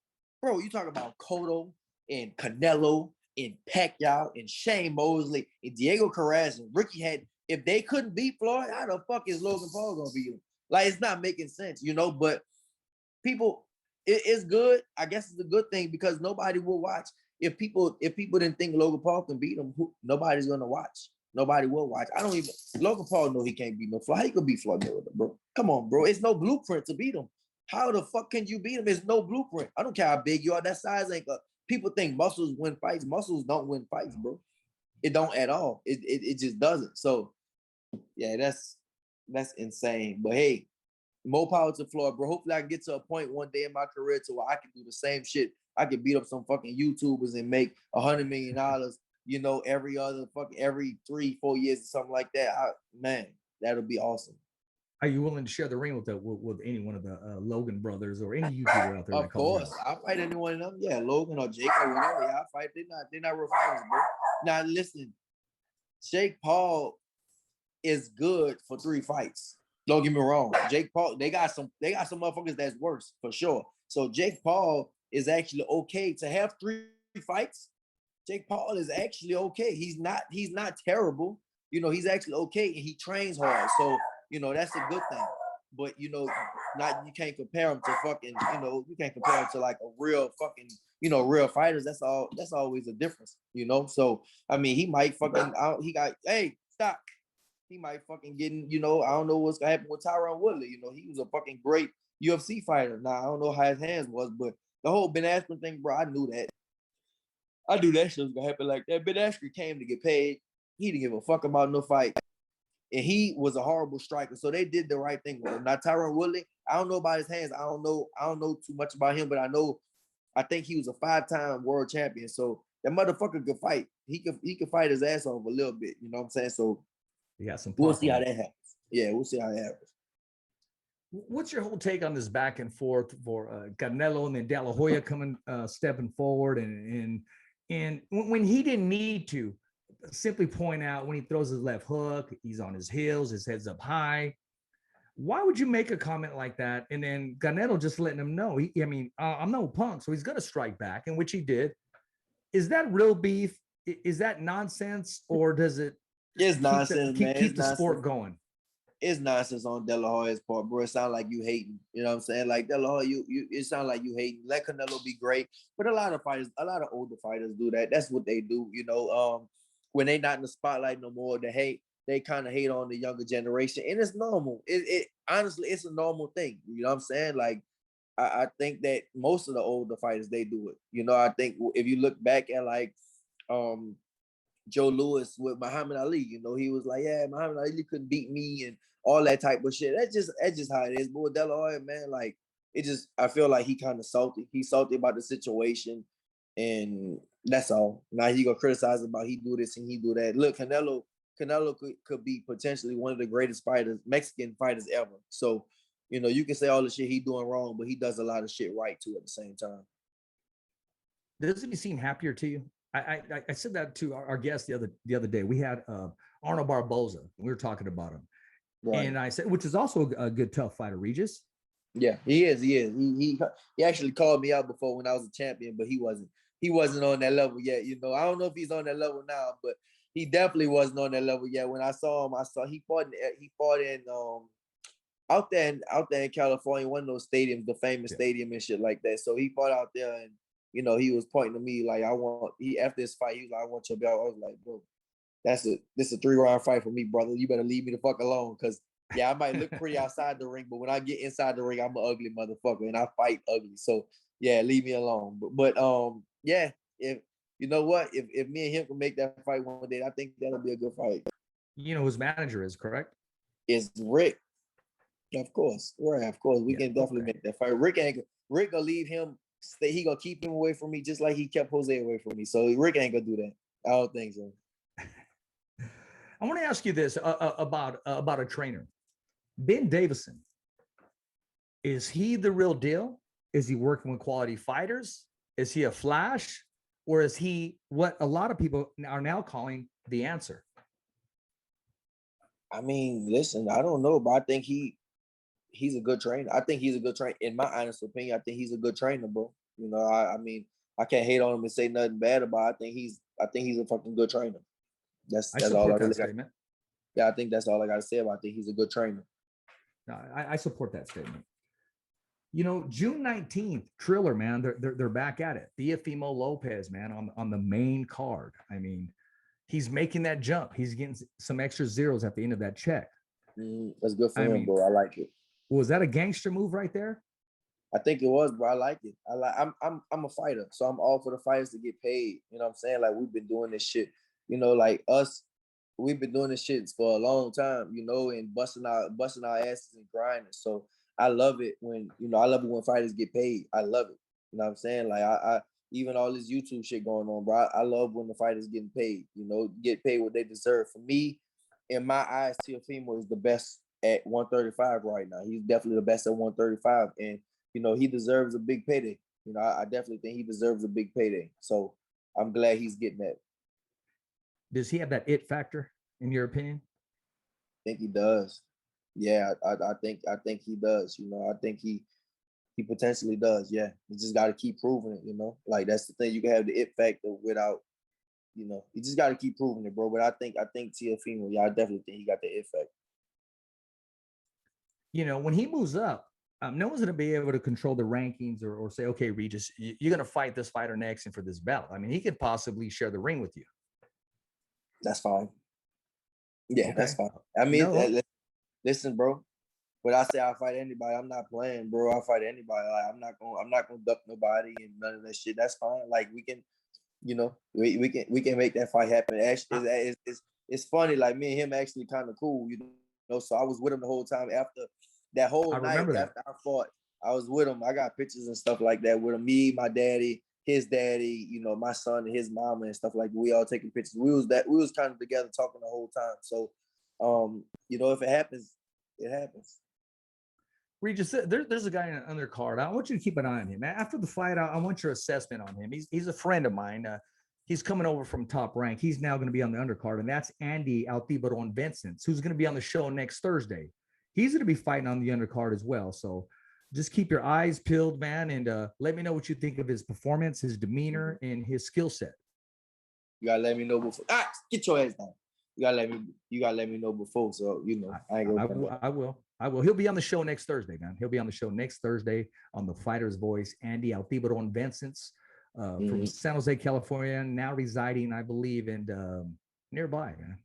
Cotto and Canelo and Pacquiao and Shane Mosley and Diego Carras and Ricky Hatton. If they couldn't beat Floyd, how the fuck is Logan Paul gonna beat him? Like, it's not making sense, But people, it's good. I guess it's a good thing because nobody will watch. If people didn't think Logan Paul can beat him, nobody's gonna watch. Nobody will watch. Logan Paul know he can't beat no Floyd. How he could beat Floyd Mayweather, bro? Come on, bro. It's no blueprint to beat him. How the fuck can you beat him? There's no blueprint. I don't care how big you are. That size ain't. People think muscles win fights. Muscles don't win fights, bro. It don't at all. It just doesn't. So, yeah, that's insane. But hey, more power to Floyd, bro. Hopefully I can get to a point one day in my career to where I can do the same shit. I can beat up some fucking YouTubers and make $100 million, every 3-4 years or something like that. Man, that'll be awesome. Are you willing to share the ring with any one of the Logan brothers or any YouTuber out there? Of course, I'll fight any one of them. Yeah, Logan or Jake or whatever. Yeah, I'll fight. They're not real fighters, bro. Now listen, Jake Paul is good for 3 fights. Don't get me wrong. Jake Paul, they got some motherfuckers that's worse for sure. So Jake Paul is actually okay to have 3 fights. Jake Paul is actually okay. He's not terrible. He's actually okay and he trains hard. So, that's a good thing. But you can't compare him to fucking, you can't compare him to like a real fucking, real fighters. That's always a difference, So I mean, he might fucking stop. He might fucking get in, I don't know what's gonna happen with Tyron Woodley. He was a fucking great UFC fighter. Now I don't know how his hands was, but the whole Ben Askren thing, bro, I knew that. I knew that shit was gonna happen like that. Ben Askren came to get paid. He didn't give a fuck about no fight. And he was a horrible striker. So they did the right thing with him. Now Tyron Woodley, I don't know about his hands. I don't know too much about him, but I think he was a 5-time world champion. So that motherfucker could fight. He could fight his ass off a little bit. You know what I'm saying? So we'll see how that happens. Yeah, we'll see how that happens. What's your whole take on this back and forth for Canelo and then De La Hoya stepping forward and when he didn't need to simply point out when he throws his left hook, he's on his heels, his head's up high. Why would you make a comment like that? And then Canelo just letting him know, I'm no punk, so he's going to strike back, in which he did. Is that real beef? Is that nonsense, or does it? It's nonsense, man. Keep the sport going. It's nonsense on De La Hoya's part, bro. It sounds like you hating. You know what I'm saying? Like De La Hoya, it sounds like you hating. Let Canelo be great, but a lot of older fighters do that. That's what they do. When they not in the spotlight no more, they kind of hate on the younger generation, and it's normal. It honestly, it's a normal thing. You know what I'm saying? Like I think that most of the older fighters, they do it. I think if you look back at like Joe Louis with Muhammad Ali, he was like, yeah, Muhammad Ali couldn't beat me and all that type of shit. That's just how it is. But with De La Hoya, man, like I feel like he kind of salty. He's salty about the situation, and that's all. Now he gonna criticize about he do this and he do that. Look, Canelo could be potentially one of the greatest Mexican fighters ever. So, you can say all the shit he doing wrong, but he does a lot of shit right too at the same time. Doesn't he seem happier to you? I said that to our guest the other day. We had Arnold Barboza. We were talking about him, right. And I said, which is also a good tough fighter, Regis. Yeah, he is. He actually called me out before when I was a champion, but he wasn't on that level yet. I don't know if he's on that level now, but he definitely wasn't on that level yet. When I saw him, he fought in out there in California, one of those stadiums, the famous stadium and shit like that. So he fought out there, and he was pointing to me like, after this fight, he was like, I want your belt. I was like, bro, this is a 3-round fight for me, brother. You better leave me the fuck alone, because I might look pretty outside the ring, but when I get inside the ring, I'm an ugly motherfucker, and I fight ugly. So leave me alone. But if you know what, if me and him can make that fight one day, I think that'll be a good fight. You know whose manager is, correct? It's Rick. Of course, right. Of course, we can definitely make that fight. Rick gonna leave him. He gonna keep him away from me, just like he kept Jose away from me. So Rick ain't gonna do that. I don't think so. I want to ask you this about a trainer, Ben Davison. Is he the real deal? Is he working with quality fighters? Is he a flash, or is he what a lot of people are now calling the answer? I mean, listen, I don't know, but I think he's a good trainer. I think he's a good trainer. In my honest opinion, I think he's a good trainer, bro. I mean, I can't hate on him and say nothing bad about it. I think he's a fucking good trainer. That's all I really got. Yeah, I think that's all I got to say about it. I think he's a good trainer. No, I support that statement. June 19th, Triller, man, they're back at it. Teofimo Lopez, man, on the main card. I mean, he's making that jump. He's getting some extra zeros at the end of that check. That's good for him, bro. I like it. Was that a gangster move right there? I think it was, bro. I like it. I'm a fighter, so I'm all for the fighters to get paid. You know what I'm saying? Like, we've been doing this shit. Like us, we've been doing this shit for a long time. And busting our asses and grinding. So I love it when fighters get paid. I love it. You know what I'm saying? Like I even all this YouTube shit going on, bro. I love when the fighters getting paid. Get paid what they deserve. For me, in my eyes, Teofimo is the best at 135 right now. He's definitely the best at 135, and he deserves a big payday. I definitely think he deserves a big payday. So I'm glad he's getting that. Does he have that it factor, in your opinion? I think he does. Yeah, I think he does. I think he potentially does. Yeah, he just got to keep proving it. Like, that's the thing. You can have the it factor without, you just got to keep proving it, bro. But I think Teofimo, I definitely think he got the it factor. When he moves up, no one's going to be able to control the rankings or say, okay, Regis, you're going to fight this fighter next and for this belt. I mean, he could possibly share the ring with you. That's fine. Yeah, okay. That's fine. I mean, listen, bro. When I say I fight anybody, I'm not playing, bro. I fight anybody. Like, I'm not gonna duck nobody and none of that shit. That's fine. Like, we can, we can make that fight happen. Actually, it's funny. Like, me and him actually kind of cool, So I was with him the whole time after that whole night. After I fought, I was with him. I got pictures and stuff like that with him. Me, my daddy, his daddy, my son and his mama and stuff like that. We all taking pictures. We was kind of together talking the whole time. So, if it happens, it happens. Regis, there's a guy in an undercard. I want you to keep an eye on him. After the fight, I want your assessment on him. He's a friend of mine. He's coming over from Top Rank. He's now going to be on the undercard, and that's Andy Altibaron Vincent, who's going to be on the show next Thursday. He's going to be fighting on the undercard as well. So just keep your eyes peeled, man, and let me know what you think of his performance, his demeanor, and his skill set. You gotta let me know before. Get your ass down. You gotta let me know before. So I ain't gonna. I will. He'll be on the show next Thursday, man. He'll be on the show next Thursday on the Fighter's Voice. Andy Altibaron Vincent from San Jose, California, now residing, I believe, in nearby, man.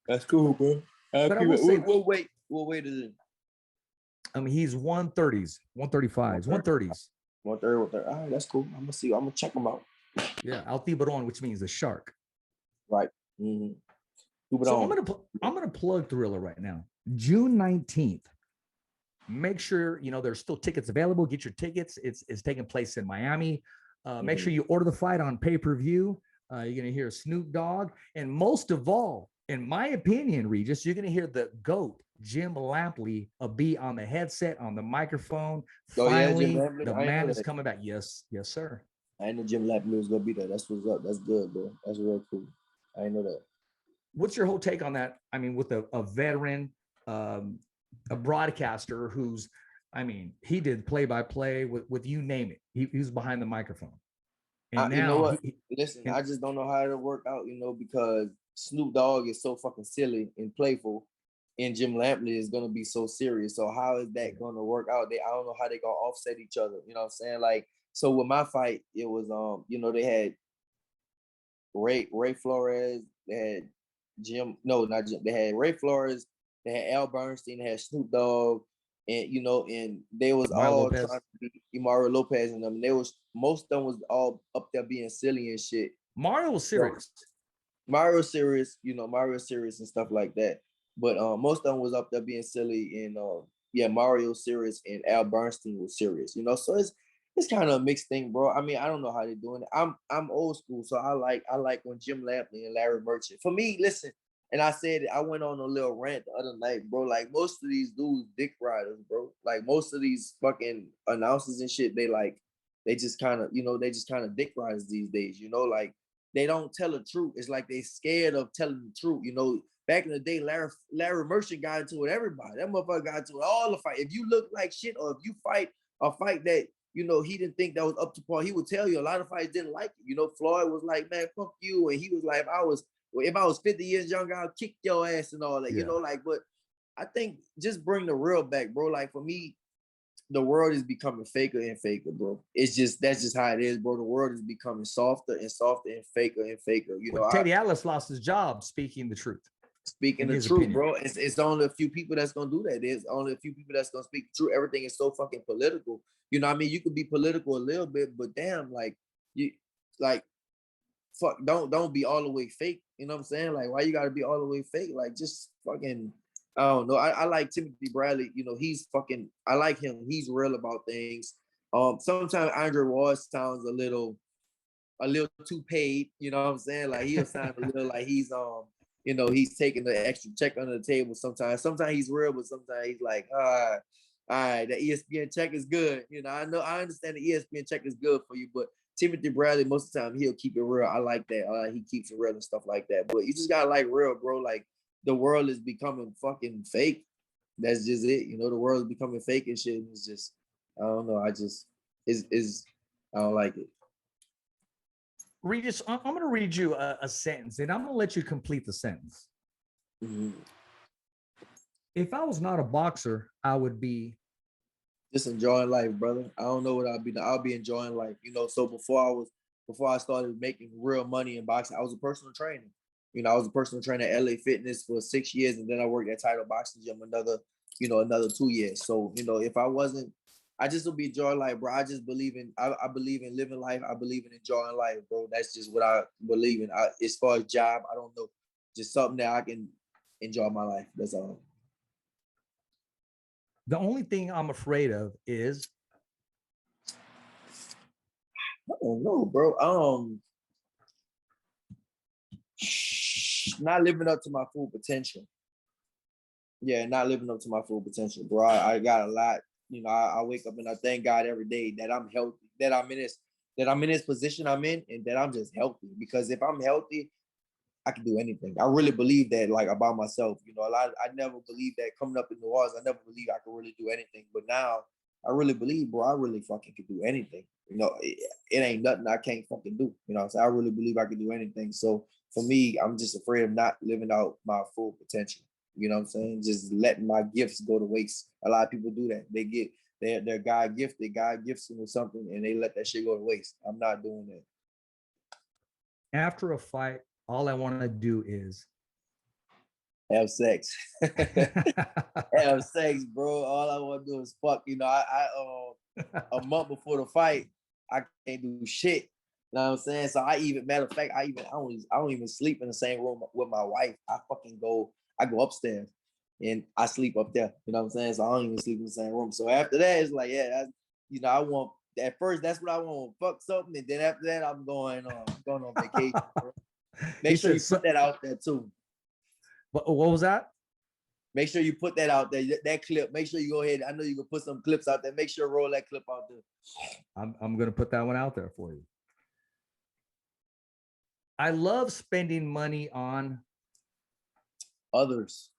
That's cool, bro. But I will say, what weight is it? I mean, he's 130s, 135s, 130s. 130. All right, that's cool. I'm gonna check him out. Yeah, Altibaron, which means the shark. Right. Mm-hmm. So I'm gonna plug Thriller right now. June 19th. Make sure there's still tickets available. Get your tickets. It's taking place in Miami. Make sure you order the fight on pay-per-view. You're gonna hear Snoop Dogg, and most of all, in my opinion, Regis, you're gonna hear the GOAT Jim Lampley be on the headset, on the microphone. Finally, the man is coming back. Yes, sir. I didn't know Jim Lampley was gonna be there. That's what's up. That's good, bro. That's real cool. I didn't know that. What's your whole take on that? I mean, with a veteran, a broadcaster who's, he did play-by-play with you name it. He was behind the microphone. And now, you know what? Listen, I just don't know how it'll work out, because Snoop Dogg is so fucking silly and playful. and Jim Lampley is gonna be so serious. So how is that gonna work out? I don't know how they gonna offset each other. You know what I'm saying? Like, so with my fight, it was they had Ray Flores, they had not Jim, they had Ray Flores, they had Al Bernstein, they had Snoop Dogg, and and they was Mario all Lopez. trying to be Mario Lopez and them. And they was most of them was all up there being silly and shit. Mario was serious. Mario serious, Mario serious and stuff like that. But most of them was up there being silly, and Mario serious and Al Bernstein was serious. So it's kind of a mixed thing, bro. I mean, I don't know how they're doing it. I'm old school, so I like when Jim Lampley and Larry Merchant. For me, listen, and I said it, I went on a little rant the other night, bro. Like most of these dudes, dick riders, bro. Like most of these fucking announcers and shit, they just kind of dick riders these days. Like they don't tell the truth. It's like they scared of telling the truth. Back in the day, Larry Merchant got into it with everybody. That motherfucker got into it all the fight. If you look like shit, or if you fight a fight that he didn't think that was up to par, he would tell you. A lot of fights didn't like it. Floyd was like, man, fuck you. And he was like, if I was 50 years younger, I'll kick your ass and all that, Yeah. but I think just bring the real back, bro. Like for me, the world is becoming faker and faker, bro. That's just how it is, bro. The world is becoming softer and softer and faker. Well, Teddy Atlas lost his job speaking the truth. Speaking the truth, opinion, bro. It's only a few people that's gonna do that. There's only a few people that's gonna speak the truth. Everything is so fucking political. You know what I mean? You could be political a little bit, but damn, like you like fuck, don't be all the way fake. You know what I'm saying? Like, why you gotta be all the way fake? Like, just fucking, I don't know. I like Timothy Bradley. I like him. He's real about things. Sometimes Andre Ward sounds a little too paid. You know what I'm saying? Like he'll sound a little like he's he's taking the extra check under the table sometimes. Sometimes he's real, but sometimes he's like, all right, the ESPN check is good. I understand the ESPN check is good for you, but Timothy Bradley, most of the time, he'll keep it real. I like that. He keeps it real and stuff like that. But you just gotta like real, bro. Like the world is becoming fucking fake. That's just it. The world is becoming fake and shit. And it's just, I don't know. I don't like it. Regis, I'm going to read you a sentence, and I'm going to let you complete the sentence. Mm-hmm. If I was not a boxer, I would be just enjoying life, brother. I don't know what I'll be. I'll be enjoying life. So before I started making real money in boxing, I was a personal trainer. I was a personal trainer at LA Fitness for 6 years, and then I worked at Title Boxing Gym another 2 years. So if I wasn't, I just would be enjoying life, bro. I just believe in. I believe in living life. I believe in enjoying life, bro. That's just what I believe in. As far as job, I don't know. Just something that I can enjoy my life. That's all. The only thing I'm afraid of is, I don't know, bro. Not living up to my full potential. Yeah, not living up to my full potential, bro. I got a lot. I wake up and I thank God every day that I'm healthy, that I'm in this position I'm in, and that I'm just healthy. Because if I'm healthy, I can do anything. I really believe that, like, about myself. I never believed that coming up in the walls. I never believed I could really do anything. But now I really believe, bro, I really fucking could do anything. It ain't nothing I can't fucking do. So I really believe I could do anything. So for me, I'm just afraid of not living out my full potential. You know what I'm saying? Just letting my gifts go to waste. A lot of people do that. They're God gifted. God gifts them with something, and they let that shit go to waste. I'm not doing that. After a fight, all I want to do is have sex. Have sex, bro. All I want to do is fuck. A month before the fight, I can't do shit. You know what I'm saying? So matter of fact, I don't even sleep in the same room with my wife. I go upstairs and I sleep up there. You know what I'm saying? So I don't even sleep in the same room. So after that, it's like, I want, at first, that's what I want, fuck something. And then after that, I'm going on vacation, bro. Make sure you put that out there too. What was that? Make sure you put that out there. That clip. Make sure you go ahead. I know you can put some clips out there. Make sure roll that clip out there. I'm gonna put that one out there for you. I love spending money on others,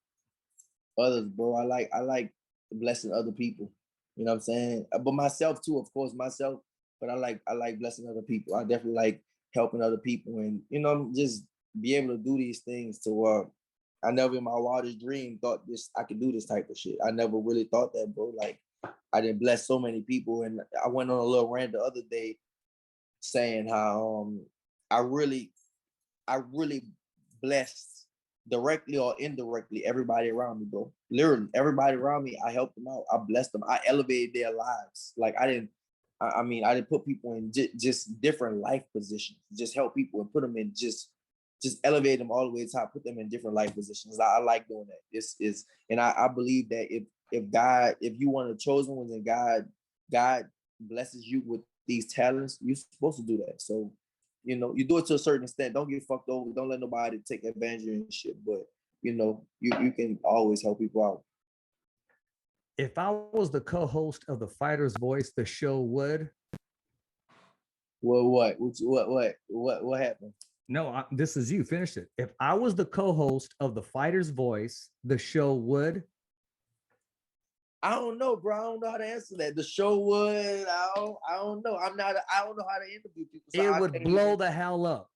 bro. I like blessing other people. You know what I'm saying? But myself too, of course, myself. But I like blessing other people. I definitely like helping other people, and just be able to do these things to I never in my wildest dream thought I could do this type of shit. I never really thought that, bro. Like I didn't bless so many people, and I went on a little rant the other day saying how I really blessed directly or indirectly everybody around me, bro. Literally, everybody around me, I helped them out. I blessed them. I elevated their lives. Like I didn't put people in just different life positions. Just help people and put them in just elevate them all the way to top. Put them in different life positions. I like doing that. And I believe that if you one of the chosen ones and God blesses you with these talents, you're supposed to do that. So, you know, you do it to a certain extent. Don't get fucked over. Don't let nobody take advantage of your shit. But you know, you can always help people out. If I was the co-host of The Fighter's Voice, the show would. Well, what happened? No, this is you. Finish it. If I was the co-host of The Fighter's Voice, the show would. I don't know, bro. I don't know how to answer that. The show would. I don't know. I don't know how to interview people. So it would blow the hell up.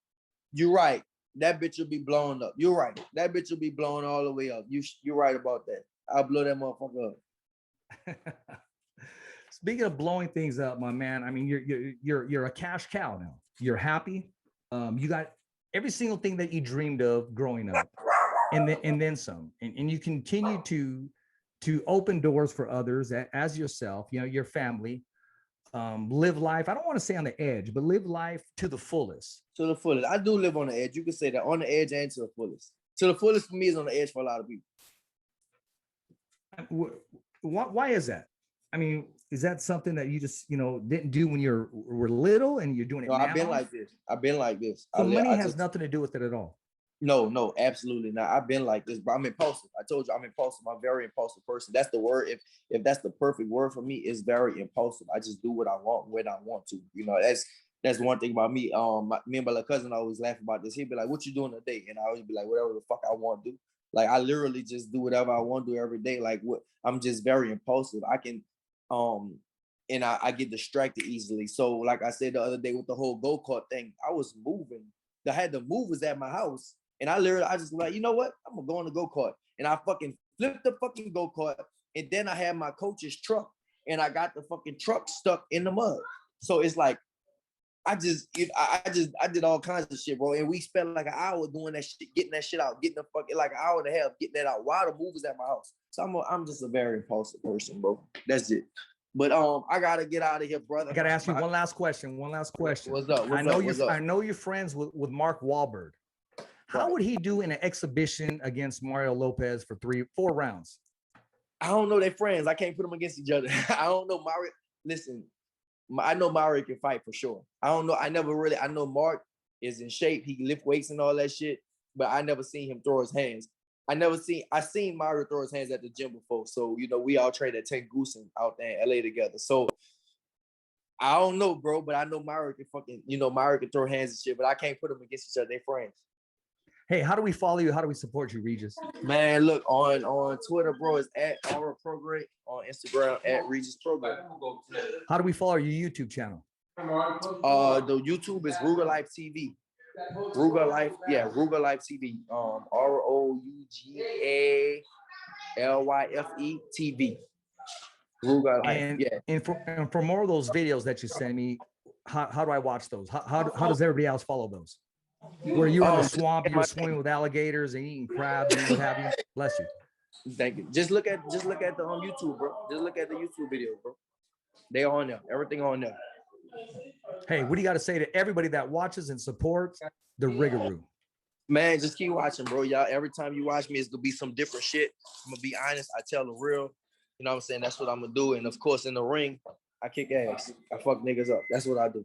You're right. That bitch will be blown up. You're right. That bitch will be blown all the way up. You're right about that. I'll blow that motherfucker up. Speaking of blowing things up, my man. I mean, you're a cash cow now. You're happy. You got every single thing that you dreamed of growing up, and then some. And you continue to open doors for others as yourself, you know, your family, live life. I don't want to say on the edge, but live life to the fullest. To the fullest. I do live on the edge. You can say that, on the edge and to the fullest. To the fullest for me is on the edge for a lot of people. Why is that? I mean, is that something that you just, you know, didn't do when you were little and you're doing it now? I've been like this. So money has nothing to do with it at all. No, absolutely not. I've been like this, but I'm impulsive. I told you I'm impulsive. I'm a very impulsive person. That's the word. If that's the perfect word for me, it's very impulsive. I just do what I want when I want to. You know, that's one thing about me. Me and my cousin always laugh about this. He'd be like, "What you doing today?" And I always be like, "Whatever the fuck I want to do." Like I literally just do whatever I want to do every day. Like I'm just very impulsive. I can, and I get distracted easily. So like I said the other day with the whole go-kart thing, I was moving. I had the movers at my house. And I just like, you know what? I'm gonna go on the go-kart. And I fucking flipped the fucking go-kart. And then I had my coach's truck. And I got the fucking truck stuck in the mud. So it's like, I did all kinds of shit, bro. And we spent like an hour doing that shit, getting that shit out, getting the fucking like an hour and a half, getting that out while the movers at my house. So I'm just a very impulsive person, bro. That's it. But I gotta get out of here, brother. I gotta ask you one last question. What's up? I know you're friends with Mark Wahlberg. How would he do in an exhibition against Mario Lopez for 4 rounds? I don't know. They're friends. I can't put them against each other. I don't know. Mario, listen, I know Mario can fight for sure. I don't know. I know Mark is in shape. He can lift weights and all that shit, but I never seen him throw his hands. I seen Mario throw his hands at the gym before. So, you know, we all trained at 10 Goose out there in LA together. So I don't know, bro, but I know Mario can throw hands and shit, but I can't put them against each other. They're friends. Hey, how do we follow you? How do we support you, Regis? Man, look, on Twitter, bro, it's at Mateo Rodriguez. On Instagram, at Regis Prograis. How do we follow your YouTube channel? The YouTube is Ruger Life TV. Ruger Life TV. ROUGALYFE TV. Ruger Life. And for more of those videos that you send me, how do I watch those? How does everybody else follow those? Where you're in the swamp, you're swimming with alligators and eating crabs and what have you. Bless you. Thank you. Just look at the YouTube, bro. Just look at the YouTube videos, bro. They on there. Everything on there. Hey, what do you got to say to everybody that watches and supports the Riggaroo? Man, just keep watching, bro. Y'all, every time you watch me, it's gonna be some different shit. I'm gonna be honest. I tell the real. You know what I'm saying? That's what I'm gonna do. And of course, in the ring, I kick ass. I fuck niggas up. That's what I do.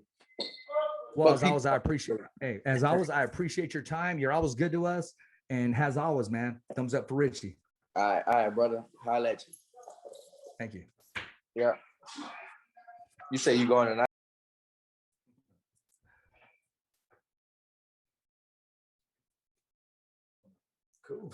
Well, as always, I appreciate your time. You're always good to us. And as always, man, thumbs up for Richie. All right, brother. Holla at you. Thank you. Yeah. You say you going tonight? Cool.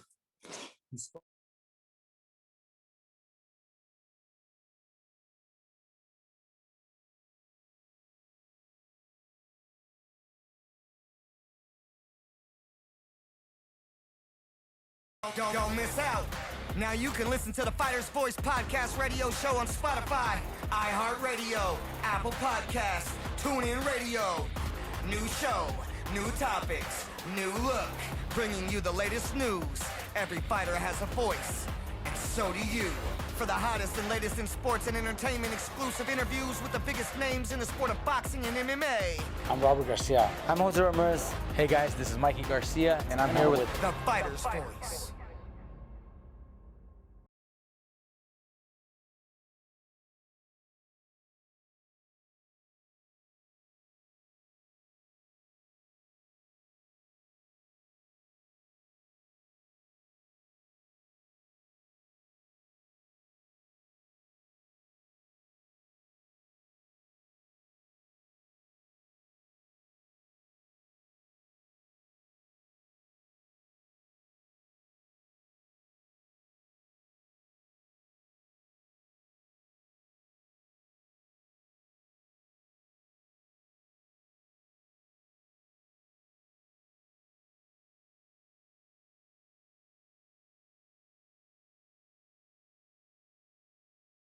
Don't miss out. Now you can listen to the Fighter's Voice podcast radio show on Spotify, iHeartRadio, Apple Podcasts, TuneIn Radio. New show, new topics, new look, bringing you the latest news. Every fighter has a voice, and so do you. For the hottest and latest in sports and entertainment, exclusive interviews with the biggest names in the sport of boxing and MMA. I'm Robert Garcia. I'm Jose Ramirez. Hey guys, this is Mikey Garcia, and I'm here with The Fighter's Voice.